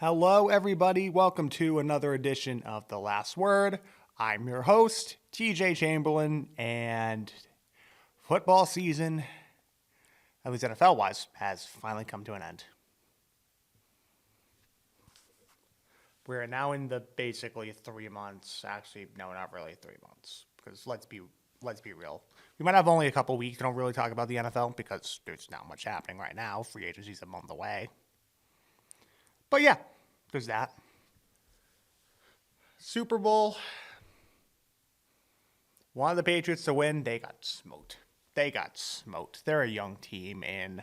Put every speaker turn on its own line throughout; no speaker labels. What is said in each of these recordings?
Hello, everybody. Welcome to another edition of The Last Word. I'm your host, TJ Chamberlain, and football season, at least NFL-wise, has finally come to an end. We're now in the basically 3 months. Actually, no, not really 3 months, because let's be real. We might have only a couple weeks. Don't really talk about the NFL because there's not much happening right now. Free agency's a month away. But yeah, there's that. Super Bowl. Wanted the Patriots to win. They got smoked. They're a young team, and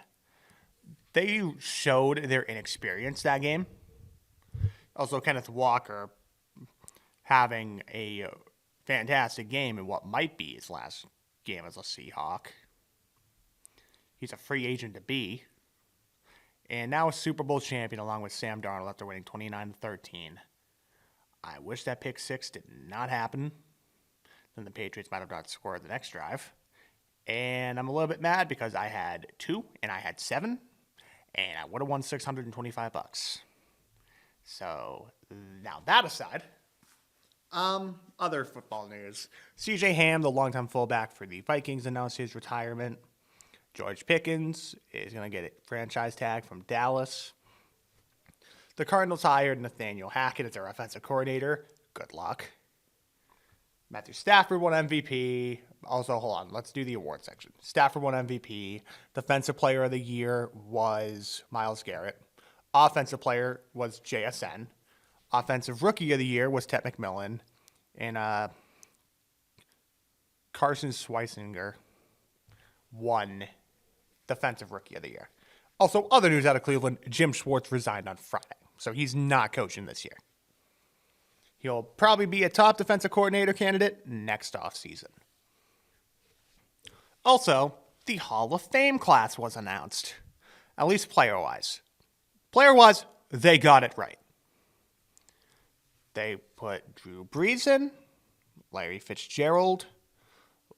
they showed their inexperience that game. Also, Kenneth Walker having a fantastic game in what might be his last game as a Seahawk. He's a free agent to be. And now a Super Bowl champion along with Sam Darnold after winning 29-13. I wish that pick six did not happen. Then the Patriots might have not scored the next drive. And I'm a little bit mad because I had 2 and I had 7. And I would have won $625. So, now that aside, other football news. CJ Ham, the longtime fullback for the Vikings, announced his retirement. George Pickens is going to get a franchise tag from Dallas. The Cardinals hired Nathaniel Hackett as their offensive coordinator. Good luck. Matthew Stafford won MVP. Also, hold on. Let's do the award section. Stafford won MVP. Defensive Player of the Year was Myles Garrett. Offensive Player was JSN. Offensive Rookie of the Year was Ted McMillan. And Carson Schweisinger won Defensive Rookie of the Year. Also, other news out of Cleveland, Jim Schwartz resigned on Friday, so he's not coaching this year. He'll probably be a top defensive coordinator candidate next offseason. Also, the Hall of Fame class was announced, at least player-wise. Player-wise, they got it right. They put Drew Brees in, Larry Fitzgerald,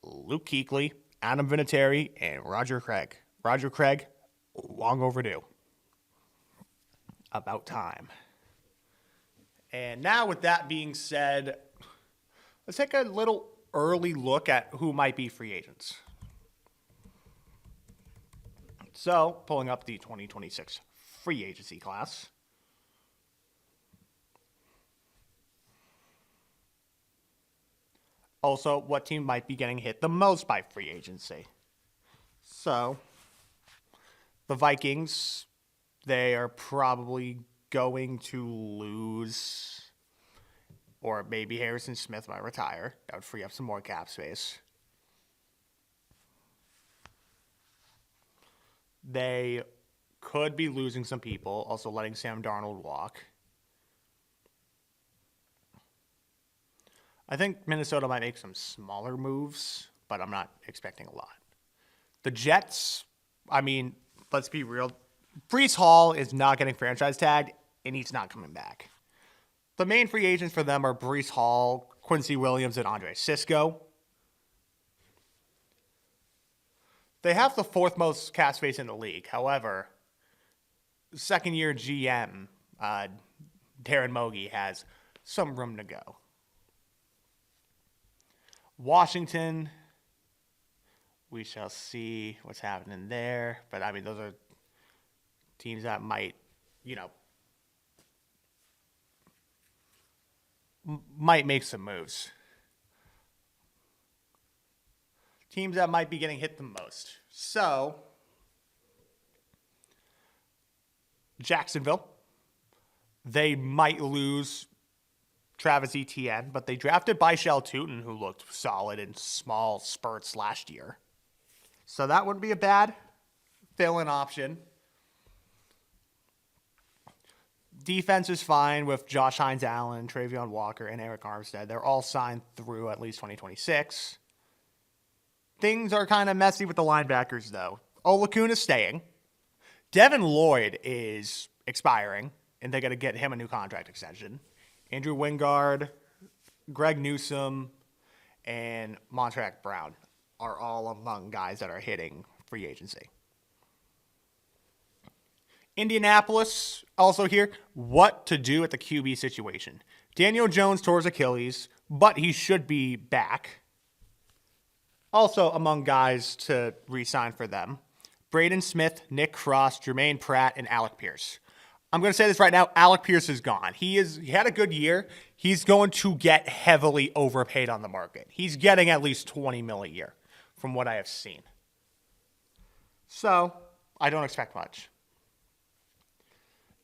Luke Kuechly, Adam Vinatieri, and Roger Craig. Roger Craig, long overdue. About time. And now with that being said, let's take a little early look at who might be free agents. So, pulling up the 2026 free agency class. Also, what team might be getting hit the most by free agency? So, the Vikings, they are probably going to lose, or maybe Harrison Smith might retire. That would free up some more cap space. They could be losing some people, also letting Sam Darnold walk. I think Minnesota might make some smaller moves, but I'm not expecting a lot. The Jets, I mean, let's be real. Breece Hall is not getting franchise tagged, and he's not coming back. The main free agents for them are Breece Hall, Quincy Williams, and Andre Cisco. They have the 4th most cap space in the league. However, second-year GM, Darren Mogi, has some room to go. Washington, we shall see what's happening there. But, I mean, those are teams that might, might make some moves. Teams that might be getting hit the most. So, Jacksonville, they might lose Travis Etienne, but they drafted Byshell Tootin, who looked solid in small spurts last year. So that wouldn't be a bad fill-in option. Defense is fine with Josh Hines-Allen, Travion Walker, and Eric Armstead. They're all signed through at least 2026. Things are kind of messy with the linebackers, though. Olakun is staying. Devin Lloyd is expiring, and they got to get him a new contract extension. Andrew Wingard, Greg Newsome, and Montreal Brown are all among guys that are hitting free agency. Indianapolis, also here, what to do at the QB situation. Daniel Jones tore his Achilles, but he should be back. Also among guys to re-sign for them, Braden Smith, Nick Cross, Jermaine Pratt, and Alec Pierce. I'm going to say this right now. Alec Pierce is gone. He had a good year. He's going to get heavily overpaid on the market. He's getting at least $20 million a year from what I have seen. So I don't expect much.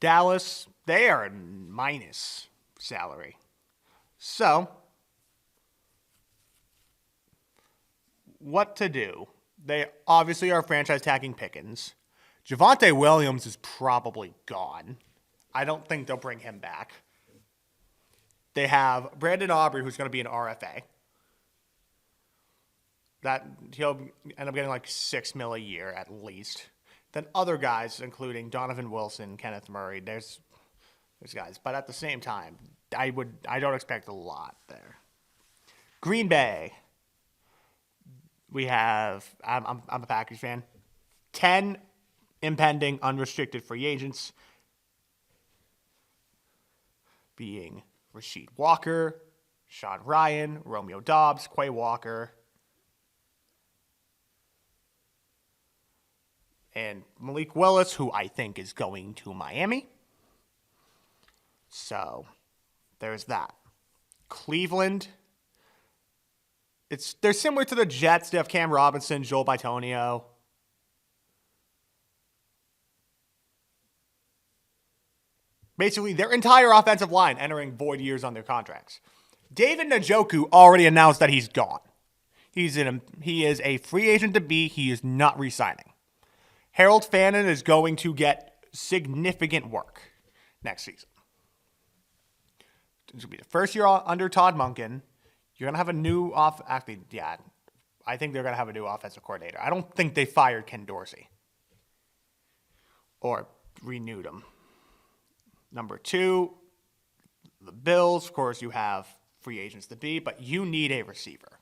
Dallas, they are minus salary. So what to do? They obviously are franchise tagging Pickens. Javonte Williams is probably gone. I don't think they'll bring him back. They have Brandon Aubrey, who's going to be an RFA. That he'll end up getting like $6 million a year at least. Then other guys, including Donovan Wilson, Kenneth Murray. There's guys, but at the same time, I don't expect a lot there. Green Bay. We have. I'm a Packers fan. 10 impending unrestricted free agents, being Rasheed Walker, Sean Ryan, Romeo Doubs, Quay Walker, and Malik Willis, who I think is going to Miami. So there's that. Cleveland. They're similar to the Jets. They have Cam Robinson, Joel Bitonio. Basically, their entire offensive line entering void years on their contracts. David Njoku already announced that he's gone. He is a free agent to be. He is not re-signing. Harold Fannin is going to get significant work next season. This will be the first year under Todd Monken. You're going to have a new I think they're going to have a new offensive coordinator. I don't think they fired Ken Dorsey or renewed him. Number 2, the Bills. Of course, you have free agents to be, but you need a receiver.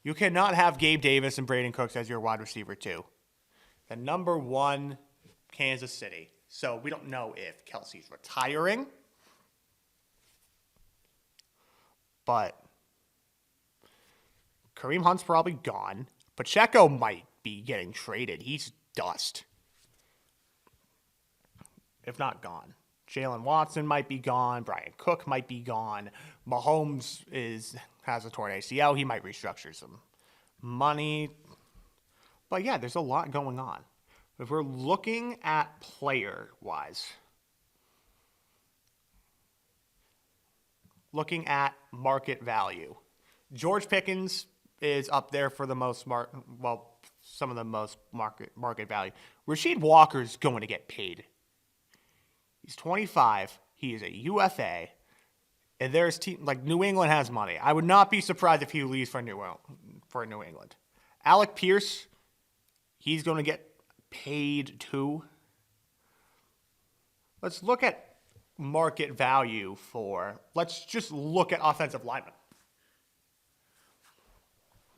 You cannot have Gabe Davis and Braden Cooks as your wide receiver 2. The number 1, Kansas City. So we don't know if Kelsey's retiring, but Kareem Hunt's probably gone. Pacheco might be getting traded. He's dust, if not gone. Jalen Watson might be gone. Brian Cook might be gone. Mahomes has a torn ACL. He might restructure some money. But yeah, there's a lot going on. If we're looking at player-wise, looking at market value, George Pickens is up there for the most some of the most market value. Rasheed Walker is going to get paid. He's 25. He is a UFA. And there's like New England has money. I would not be surprised if he leaves for New England. Alec Pierce, he's going to get paid too. Let's look at market value let's just look at offensive linemen.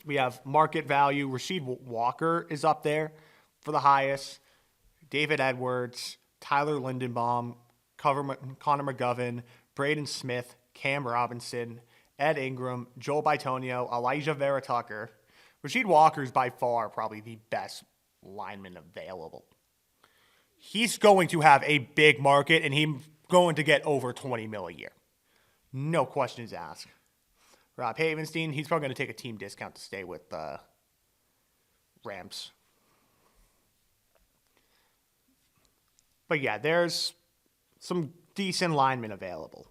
We have market value. Rasheed Walker is up there for the highest. David Edwards, Tyler Lindenbaum, Connor McGovern, Braden Smith, Cam Robinson, Ed Ingram, Joel Bitonio, Elijah Vera Tucker. Rasheed Walker is by far probably the best lineman available. He's going to have a big market, and he's going to get over $20 million a year. No questions asked. Rob Havenstein, he's probably going to take a team discount to stay with the Rams. But yeah, there's some decent linemen available.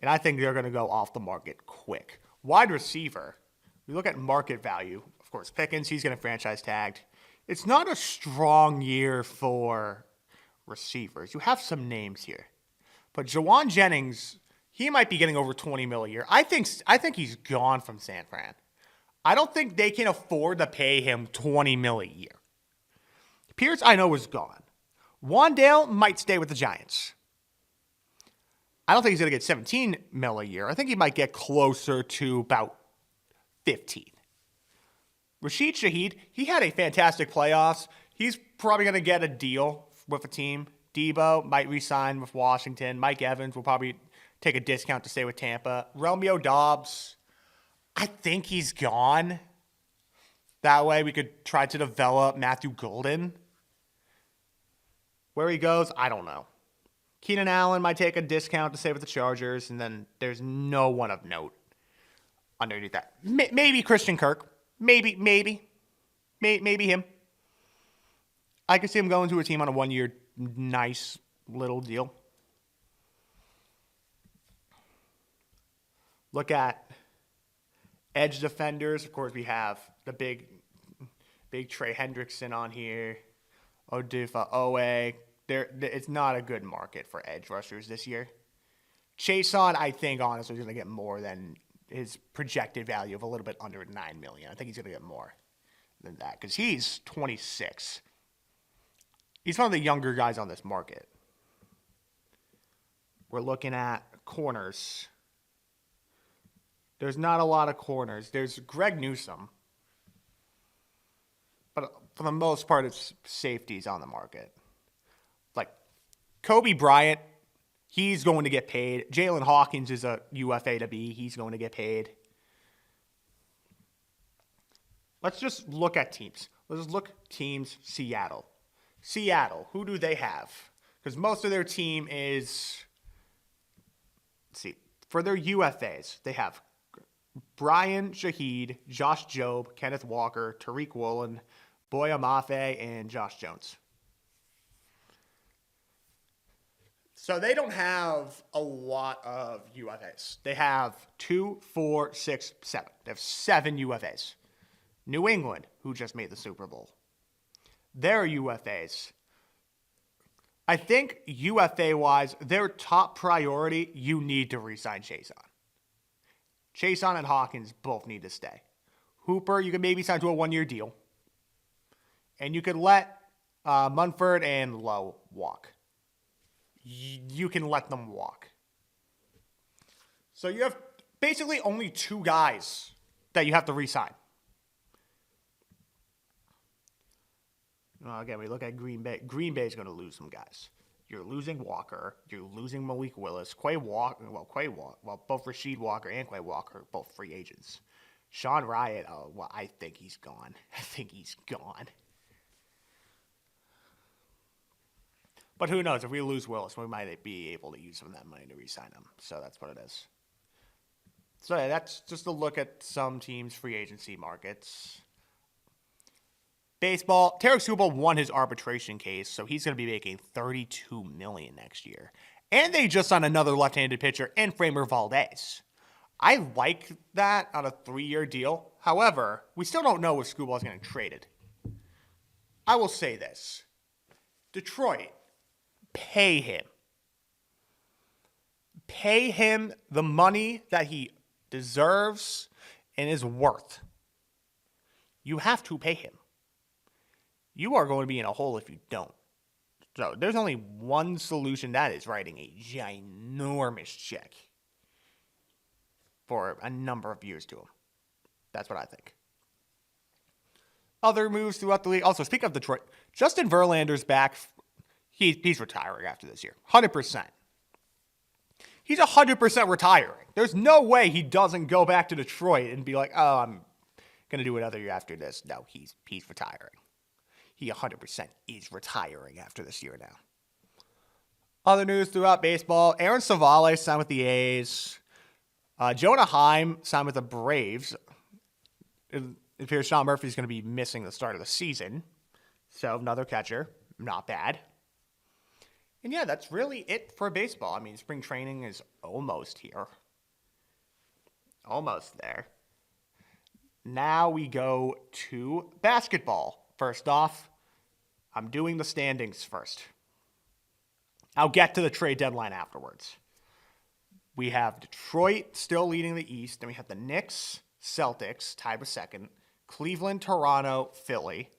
And I think they're going to go off the market quick. Wide receiver, we look at market value. Of course, Pickens, he's getting franchise tagged. It's not a strong year for receivers. You have some names here. But Jawan Jennings, he might be getting over $20 million a year. I think he's gone from San Fran. I don't think they can afford to pay him $20 million a year. Pierce, I know, is gone. Wandale might stay with the Giants. I don't think he's going to get $17 million a year. I think he might get closer to about 15. Rashid Shaheed, he had a fantastic playoffs. He's probably going to get a deal with a team Debo might re-sign with Washington. Mike Evans will probably take a discount to stay with Tampa. Romeo Dobbs, I think he's gone. That way we could try to develop Matthew Golden. Where he goes, I don't know. Keenan Allen might take a discount to stay with the Chargers, and then there's no one of note underneath that. Maybe Christian Kirk. Maybe him. I could see him going to a team on a 1-year nice little deal. Look at edge defenders. Of course, we have the big Trey Hendrickson on here. Odufa Owe. It's not a good market for edge rushers this year. Chason, I think, honestly, is going to get more than his projected value of a little bit under $9 million. I think he's going to get more than that because he's 26. He's one of the younger guys on this market. We're looking at corners. There's not a lot of corners. There's Greg Newsome. But for the most part, it's safeties on the market. Like Kobe Bryant, he's going to get paid. Jalen Hawkins is a UFA to be. He's going to get paid. Let's just look at teams. Let's look teams. Seattle, who do they have? Because most of their team is, let's see, for their UFAs, they have Brian Shaheed, Josh Jobe, Kenneth Walker, Tariq Woolen, Boy Amafe, and Josh Jones. So they don't have a lot of UFAs. They have 2, 4, 6, 7. They have 7 UFAs. New England, who just made the Super Bowl. Their UFAs. I think UFA-wise, their top priority, you need to re-sign Chason. Chason and Hawkins both need to stay. Hooper, you can maybe sign to a 1-year deal. And you could let Munford and Lowe walk. You can let them walk. So you have basically only 2 guys that you have to re-sign. Again, we look at Green Bay. Green Bay is going to lose some guys. You're losing Walker. You're losing Malik Willis. Both Rasheed Walker and Quay Walker, both free agents. Sean Ryan, I think he's gone. But who knows? If we lose Willis, we might be able to use some of that money to re-sign him. So that's what it is. So yeah, that's just a look at some teams' free agency markets. Baseball, Tarek Subel won his arbitration case, so he's going to be making $32 million next year. And they just signed another left-handed pitcher in Framer Valdez. I like that on a 3-year deal. However, we still don't know if Skubal is getting traded. I will say this. Detroit, pay him. Pay him the money that he deserves and is worth. You have to pay him. You are going to be in a hole if you don't. So there's only one solution, that is writing a ginormous check for a number of years to him. That's what I think. Other moves throughout the league. Also, speaking of Detroit, Justin Verlander's back. He's retiring after this year. 100%. He's 100% retiring. There's no way he doesn't go back to Detroit and be like, oh, I'm going to do another year after this. No, he's retiring. He 100% is retiring after this year now. Other news throughout baseball. Aaron Savale signed with the A's. Jonah Heim signed with the Braves. It appears Sean Murphy's going to be missing the start of the season. So another catcher. Not bad. And yeah, that's really it for baseball. I mean, spring training is almost here. Almost there. Now we go to basketball. First off, I'm doing the standings first. I'll get to the trade deadline afterwards. We have Detroit still leading the East. Then we have the Knicks, Celtics, tied with second. Cleveland, Toronto, Philly,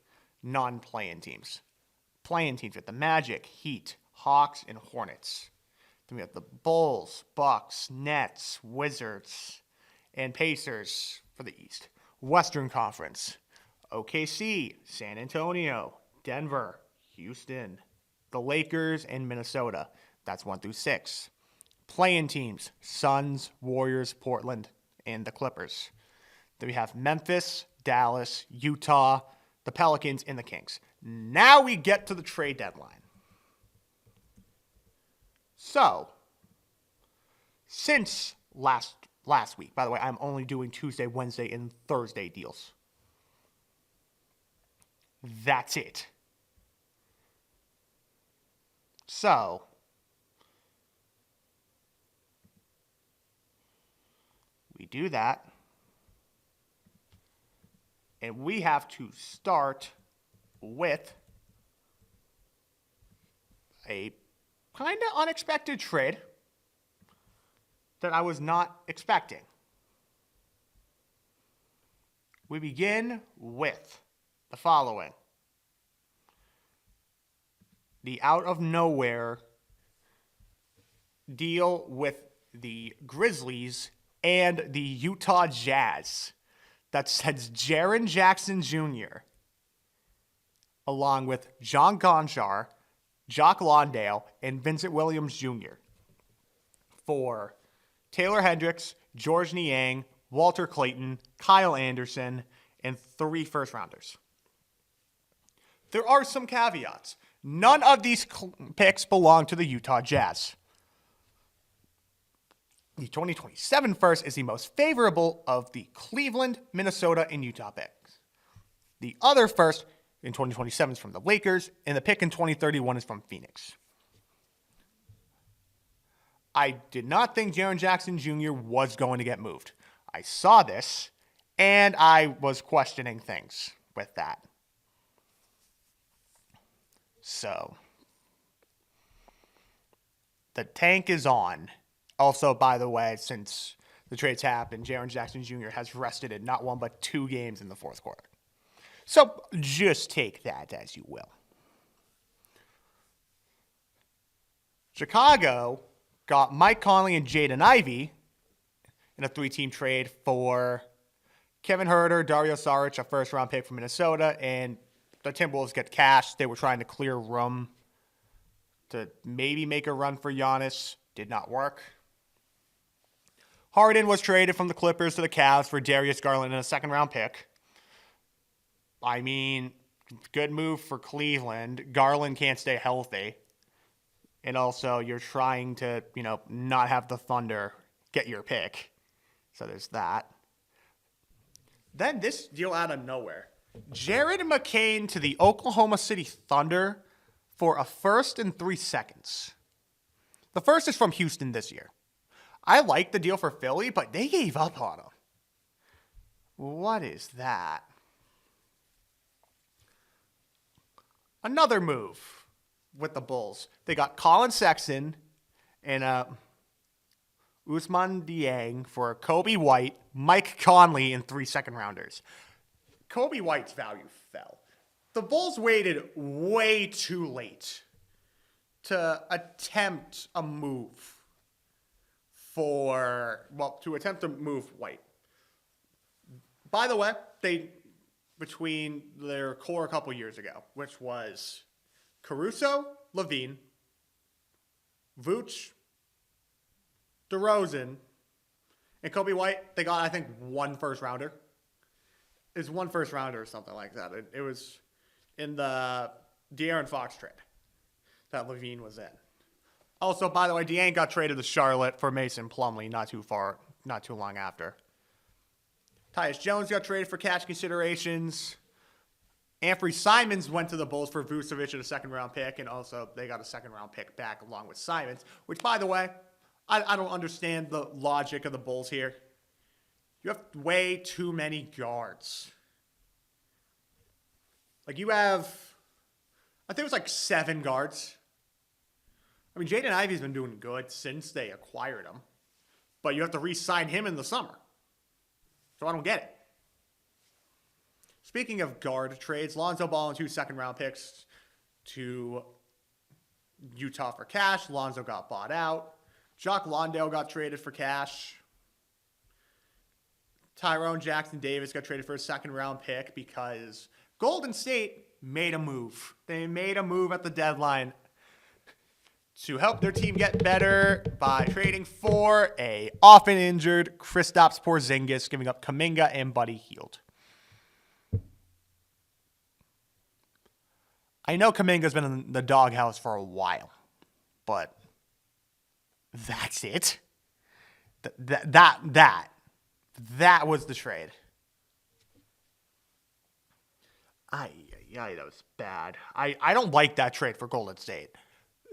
non-playing teams. Playing teams with the Magic, Heat, Hawks, and Hornets. Then we have the Bulls, Bucks, Nets, Wizards, and Pacers for the East. Western Conference. OKC, San Antonio, Denver, Houston, the Lakers, and Minnesota. That's 1 through 6. Play-in teams, Suns, Warriors, Portland, and the Clippers. Then we have Memphis, Dallas, Utah, the Pelicans, and the Kings. Now we get to the trade deadline. So, since last week, by the way, I'm only doing Tuesday, Wednesday, and Thursday deals. That's it. So, we do that. And we have to start with a kind of unexpected trade that I was not expecting. We begin with the following. The out of nowhere deal with the Grizzlies and the Utah Jazz that sends Jaren Jackson Jr. along with John Gonchar, Jock Landale, and Vincent Williams Jr. for Taylor Hendricks, George Niang, Walter Clayton, Kyle Anderson, and 3 first-rounders. There are some caveats. None of these picks belong to the Utah Jazz. The 2027 first is the most favorable of the Cleveland, Minnesota, and Utah picks. The other first in 2027 is from the Lakers, and the pick in 2031 is from Phoenix. I did not think Jaren Jackson Jr. was going to get moved. I saw this, and I was questioning things with that. So, the tank is on. Also, by the way, since the trades happened, Jaren Jackson Jr. has rested in not 1 but 2 games in the fourth quarter. So, just take that as you will. Chicago got Mike Conley and Jaden Ivey in a 3-team trade for Kevin Huerter, Dario Saric, a first-round pick from Minnesota, and the Timberwolves get cash. They were trying to clear room to maybe make a run for Giannis. Did not work. Harden was traded from the Clippers to the Cavs for Darius Garland and a second-round pick. I mean, good move for Cleveland. Garland can't stay healthy. And also, you're trying to, not have the Thunder get your pick. So there's that. Then this deal out of nowhere. Jared McCain to the Oklahoma City Thunder for a first and 3 seconds. The first is from Houston this year. I like the deal for Philly, but they gave up on him. What is that? Another move with the Bulls. They got Colin Sexton and Ousmane Dieng for Kobe White, Mike Conley, and 3 second-rounders. Kobe White's value fell. The Bulls waited way too late to attempt a move to move White. By the way, between their core a couple years ago, which was Caruso, Levine, Vooch, DeRozan, and Kobe White, they got, I think, 1 first-rounder. It's 1 first-rounder or something like that. It was in the De'Aaron Fox trade that Levine was in. Also, by the way, Dieng got traded to Charlotte for Mason Plumlee not too long after. Tyus Jones got traded for cash considerations. Anthony Simons went to the Bulls for Vucevic and a second-round pick, and also they got a second-round pick back along with Simons, which, by the way, I don't understand the logic of the Bulls here. You have way too many guards. You have, I think it was 7 guards. I mean, Jaden Ivey's been doing good since they acquired him, but you have to re-sign him in the summer. So I don't get it. Speaking of guard trades, Lonzo Ball and 2 second-round picks to Utah for cash. Lonzo got bought out. Jock Landale got traded for cash. Tyrone Jackson-Davis got traded for a second-round pick because Golden State made a move. They made a move at the deadline to help their team get better by trading for a often injured Kristaps Porzingis, giving up Kuminga and Buddy Hield. I know Kuminga's been in the doghouse for a while, but that's it. That was the trade. That was bad. I don't like that trade for Golden State.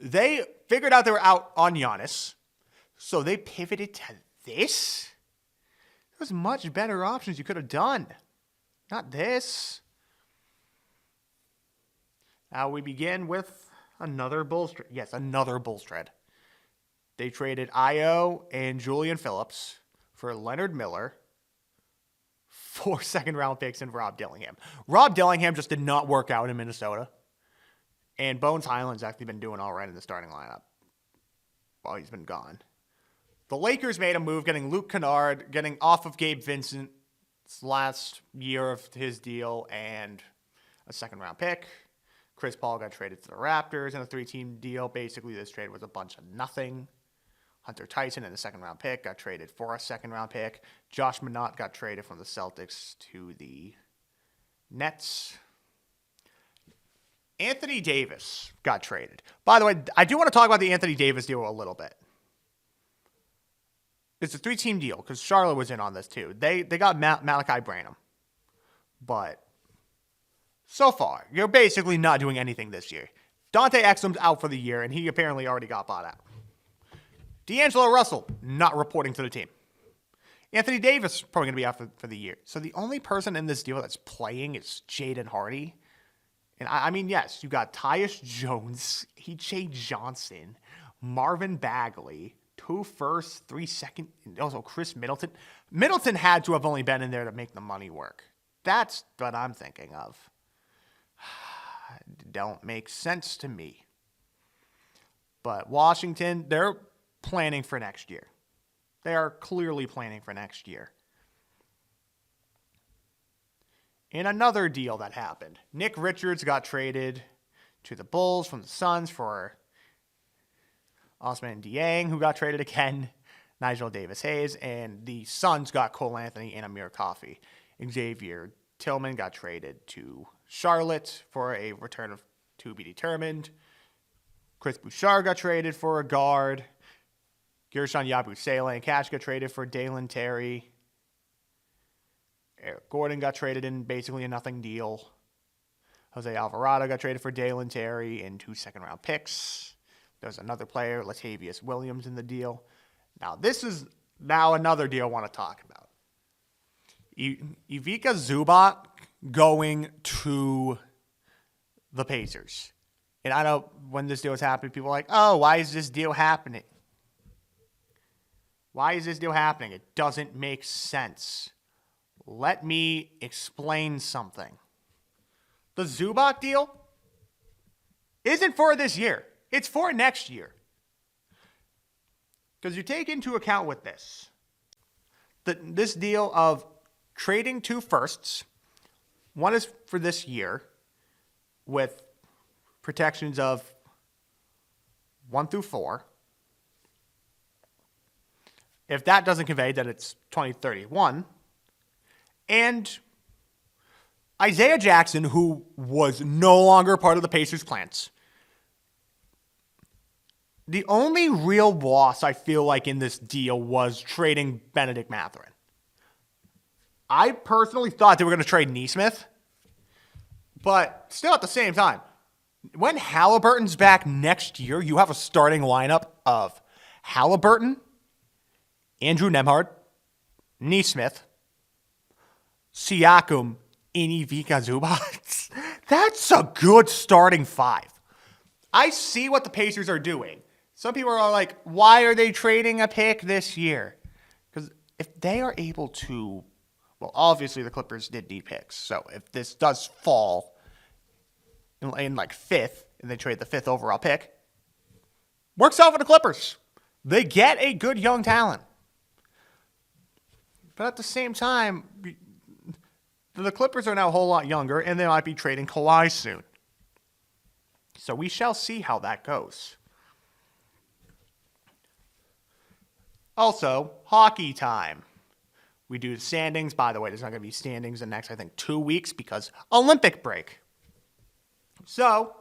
They figured out they were out on Giannis, so they pivoted to this? There's much better options you could have done. Not this. Now we begin with another Bulls trade. Yes, another Bulls trade. They traded Io and Julian Phillips for Leonard Miller, 4 second-round picks, and Rob Dillingham. Rob Dillingham just did not work out in Minnesota. And Bones Highland's actually been doing all right in the starting lineup while he's been gone. The Lakers made a move, getting Luke Kennard, getting off of Gabe Vincent's last year of his deal, and a second-round pick. Chris Paul got traded to the Raptors in a 3-team deal. Basically, this trade was a bunch of nothing. Hunter Tyson and a second-round pick got traded for a second-round pick. Josh Minott got traded from the Celtics to the Nets. Anthony Davis got traded. By the way, I do want to talk about the Anthony Davis deal a little bit. It's a 3-team deal because Charlotte was in on this too. They got Malachi Branham. But so far, you're basically not doing anything this year. Dante Exum's out for the year, and he apparently already got bought out. D'Angelo Russell, not reporting to the team. Anthony Davis, probably going to be out for the year. So the only person in this deal that's playing is Jaden Hardy. And I mean, yes, you got Tyus Jones, E.J. Johnson, Marvin Bagley, 2 firsts, 3 seconds, and also Chris Middleton. Middleton had to have only been in there to make the money work. That's what I'm thinking of. Don't make sense to me. But Washington, they're planning for next year. They are clearly planning for next year. In another deal that happened, Nick Richards got traded to the Bulls from the Suns for Osman Dieng, who got traded again, Nigel Davis-Hayes, and the Suns got Cole Anthony and Amir Coffey. Xavier Tillman got traded to Charlotte for a return of to be determined. Chris Bouchard got traded for a guard. Gershon Yabusele and Cash got traded for Dalen Terry. Eric Gordon got traded in basically a nothing deal. Jose Alvarado got traded for Dalen Terry and 2 second-round picks. There's another player, Latavius Williams, in the deal. Now, this is another deal I want to talk about. Ivica Zubac going to the Pacers. And I know when this deal was happening, people are like, oh, why is this deal happening? Why is this deal happening? It doesn't make sense. Let me explain something. The Zubac deal isn't for this year. It's for next year. Because you take into account with this, this deal of trading 2 firsts, one is for this year with protections of 1 through 4. If that doesn't convey that it's 2031, and Isaiah Jackson, who was no longer part of the Pacers' plans. The only real loss I feel like in this deal was trading Benedict Mathurin. I personally thought they were going to trade Nesmith, but still at the same time, when Halliburton's back next year, you have a starting lineup of Halliburton, Andrew Nembhard, Nesmith, Siakam, and Ivica Zubac. That's a good starting 5. I see what the Pacers are doing. Some people are like, why are they trading a pick this year? Because if they are able to, well, obviously the Clippers did need picks. So if this does fall in like 5th, and they trade the 5th overall pick, works out for the Clippers. They get a good young talent. But at the same time, the Clippers are now a whole lot younger, and they might be trading Kawhi soon. So we shall see how that goes. Also, hockey time. We do the standings. By the way, there's not going to be standings in the next, I think, 2 weeks because Olympic break. So,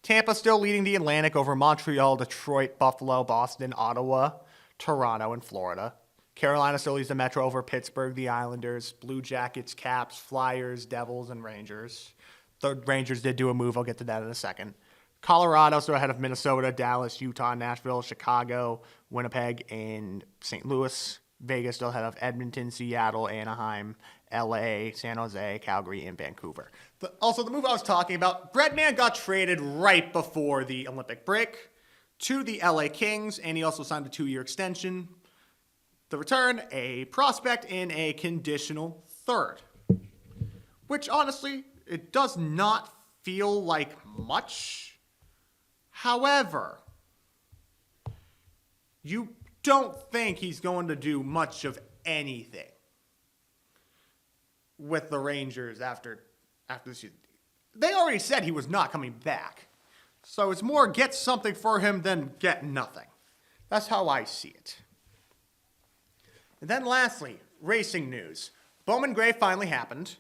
Tampa still leading the Atlantic over Montreal, Detroit, Buffalo, Boston, Ottawa, Toronto, and Florida. Carolina still leads the Metro over Pittsburgh, the Islanders, Blue Jackets, Caps, Flyers, Devils, and Rangers. The Rangers did do a move. I'll get to that in a second. Colorado still ahead of Minnesota, Dallas, Utah, Nashville, Chicago, Winnipeg, and St. Louis. Vegas still ahead of Edmonton, Seattle, Anaheim, LA, San Jose, Calgary, and Vancouver. Also, the move I was talking about, Breadman got traded right before the Olympic break to the LA Kings, and he also signed a 2-year extension. The return, a prospect in a conditional third. Which, honestly, it does not feel like much. However, you don't think he's going to do much of anything with the Rangers after the season. They already said he was not coming back. So it's more get something for him than get nothing. That's how I see it. And then lastly, racing news. Bowman Gray finally happened.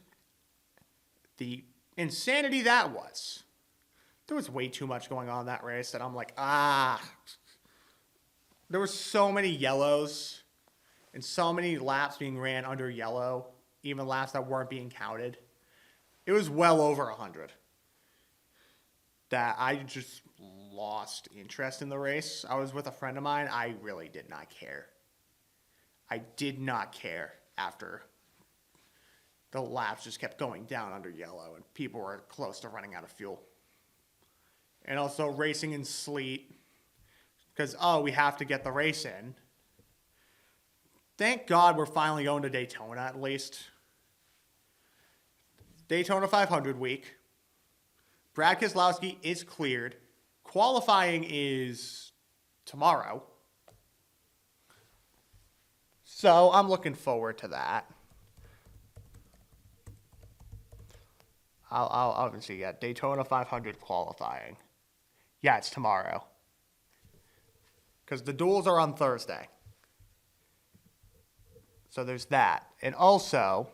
The insanity that was. There was way too much going on in that race that I'm like, There were so many yellows and so many laps being ran under yellow, even laps that weren't being counted. It was well over 100. That I just lost interest in the race. I was with a friend of mine. I really did not care. I did not care after the laps just kept going down under yellow and people were close to running out of fuel. And also racing in sleet because, we have to get the race in. Thank God we're finally going to Daytona at least. Daytona 500 week. Brad Keselowski is cleared. Qualifying is tomorrow. So I'm looking forward to that. I'll obviously get Daytona 500 qualifying. Yeah, it's tomorrow. Because the duels are on Thursday. So there's that. And also,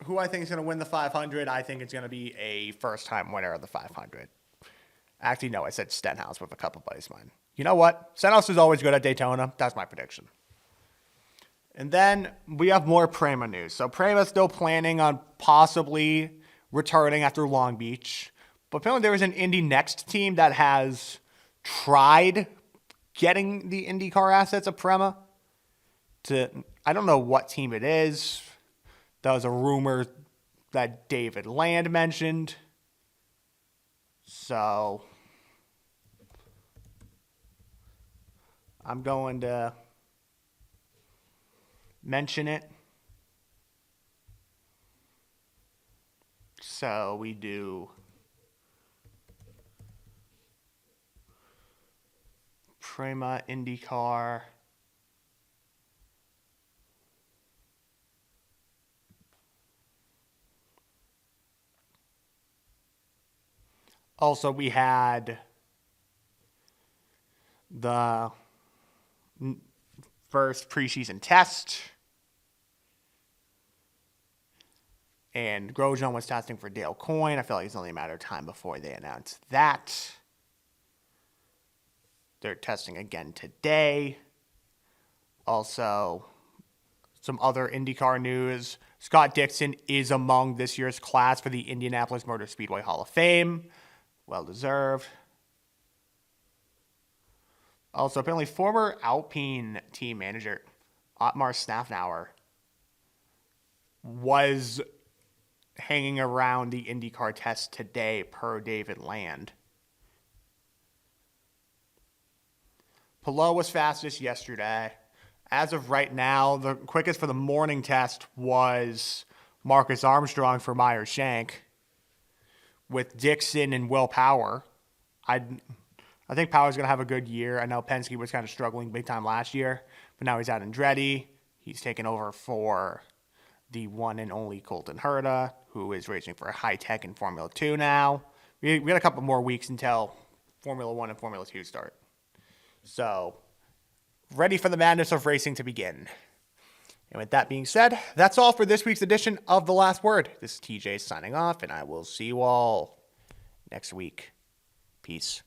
who I think is going to win the 500, I think it's going to be a first-time winner of the 500. Actually, no, I said Stenhouse with a couple buddies of mine. You know what? Stenhouse is always good at Daytona. That's my prediction. And then we have more Prema news. So Prema's still planning on possibly returning after Long Beach. But apparently there is an Indy Next team that has tried getting the IndyCar assets of Prema. I don't know what team it is. That was a rumor that David Land mentioned. So I'm going to mention it. So we do Prema IndyCar. Also, we had the first preseason test. And Grosjean was testing for Dale Coyne. I feel like it's only a matter of time before they announce that. They're testing again today. Also, some other IndyCar news. Scott Dixon is among this year's class for the Indianapolis Motor Speedway Hall of Fame. Well deserved. Also, apparently, former Alpine team manager Otmar Snafnauer was hanging around the IndyCar test today, per David Land. Palou was fastest yesterday. As of right now, the quickest for the morning test was Marcus Armstrong for Meyer Shank, with Dixon and Will Power. I think Power's going to have a good year. I know Penske was kind of struggling big time last year, but now he's out Andretti. He's taken over for the one and only Colton Herta, who is racing for High Tech in Formula 2 now. We got a couple more weeks until Formula 1 and Formula 2 start. So, ready for the madness of racing to begin. And with that being said, that's all for this week's edition of The Last Word. This is TJ signing off, and I will see you all next week. Peace.